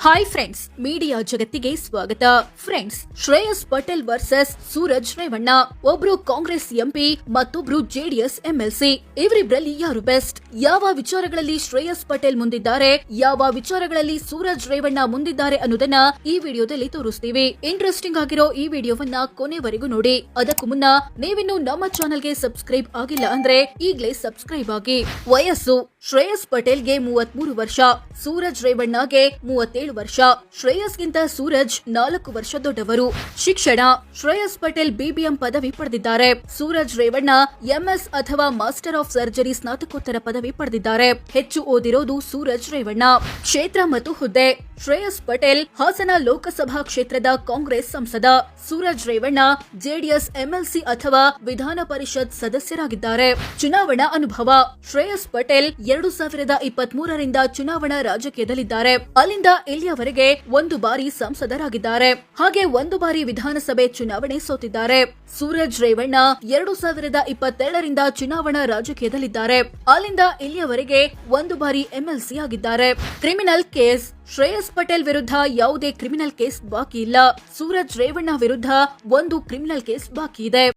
Hi friends, media ಜಗತ್ತಿಗೆ ಸ್ವಾಗತ. Friends, Shreyas Patel versus Suraj Revanna. ಒಬ್ರು ಕಾಂಗ್ರೆಸ್ ಎಂಪಿ, ಮತ್ತೊಬ್ರು ಜೆಡಿಎಸ್ ಎಂಎಲ್ಸಿ. ಇವರಿಬ್ರಲ್ಲಿ ಯಾರು ಬೆಸ್ಟ್? ಯಾವ ವಿಚಾರಗಳಲ್ಲಿ ಶ್ರೇಯಸ್ ಪಟೇಲ್ ಮುಂದಿದ್ದಾರೆ, ಯಾವ ವಿಚಾರಗಳಲ್ಲಿ ಸೂರಜ್ ರೇವಣ್ಣ ಮುಂದಿದ್ದಾರೆ ಅನ್ನೋದನ್ನ ಈ ವಿಡಿಯೋದಲ್ಲಿ ತೋರಿಸ್ತೀವಿ. ಇಂಟ್ರೆಸ್ಟಿಂಗ್ ಆಗಿರೋ ಈ ವಿಡಿಯೋವನ್ನ ಕೊನೆವರೆಗೂ ನೋಡಿ. ಅದಕ್ಕೂ ಮುನ್ನ ನೀವಿನ್ನು ನಮ್ಮ ಚಾನೆಲ್ಗೆ ಸಬ್ಸ್ಕ್ರೈಬ್ ಆಗಿಲ್ಲ ಅಂದ್ರೆ ಈಗಲೇ ಸಬ್ಸ್ಕ್ರೈಬ್ ಆಗಿ. ವಯಸ್ಸು: ಶ್ರೇಯಸ್ ಪಟೇಲ್ಗೆ 33 ವರ್ಷ, ಸೂರಜ್ ರೇವಣ್ಣಗೆ 37 ವರ್ಷ. ಶ್ರೇಯಸ್ಗಿಂತ ಸೂರಜ್ 4 ವರ್ಷ ದೊಡ್ಡವರು. ಶಿಕ್ಷಣ: ಶ್ರೇಯಸ್ ಪಟೇಲ್ ಬಿಬಿಎಂ ಪದವಿ ಪಡೆದಿದ್ದಾರೆ. ಸೂರಜ್ ರೇವಣ್ಣ ಎಂಎಸ್ ಅಥವಾ ಮಾಸ್ಟರ್ ಆಫ್ ಸರ್ಜರಿ ಸ್ನಾತಕೋತ್ತರ ಪದವಿ ಪಡೆದಿದ್ದಾರೆ. ಹೆಚ್ಚು ಓದಿರೋದು ಸೂರಜ್ ರೇವಣ್ಣ. ಕ್ಷೇತ್ರ ಮತ್ತು ಹುದ್ದೆ: ಶ್ರೇಯಸ್ ಪಟೇಲ್ ಹಾಸನ ಲೋಕಸಭಾ ಕ್ಷೇತ್ರದ ಕಾಂಗ್ರೆಸ್ ಸಂಸದ. ಸೂರಜ್ ರೇವಣ್ಣ ಜೆಡಿಎಸ್ ಎಂಎಲ್ಸಿ ಅಥವಾ ವಿಧಾನ ಪರಿಷತ್ ಸದಸ್ಯರಾಗಿದ್ದಾರೆ. ಚುನಾವಣಾ ಅನುಭವ: ಶ್ರೇಯಸ್ ಪಟೇಲ್ 2023ರಿಂದ ಚುನಾವಣಾ ರಾಜಕೀಯದಲ್ಲಿದ್ದಾರೆ. ಅಲ್ಲಿಂದ ಇಲ್ಲಿಯವರೆಗೆ 1 ಬಾರಿ ಸಂಸದರಾಗಿದ್ದಾರೆ. ಹಾಗೆ 1 ಬಾರಿ ವಿಧಾನಸಭೆ ಚುನಾವಣೆ ಸೋತಿದ್ದಾರೆ. ಸೂರಜ್ ರೇವಣ್ಣ 2022ರಿಂದ ಚುನಾವಣಾ ರಾಜಕೀಯದಲ್ಲಿದ್ದಾರೆ. ಅಲ್ಲಿಂದ ಇಲ್ಲಿಯವರೆಗೆ 1 ಬಾರಿ ಎಂಎಲ್ಸಿ ಆಗಿದ್ದಾರೆ. ಕ್ರಿಮಿನಲ್ ಕೇಸ್: ಶ್ರೇಯಸ್ ಪಟೇಲ್ ವಿರುದ್ಧ ಯಾವುದೇ ಕ್ರಿಮಿನಲ್ ಕೇಸ್ ಬಾಕಿ ಇಲ್ಲ. ಸೂರಜ್ ರೇವಣ್ಣ ವಿರುದ್ಧ 1 ಕ್ರಿಮಿನಲ್ ಕೇಸ್ ಬಾಕಿ ಇದೆ.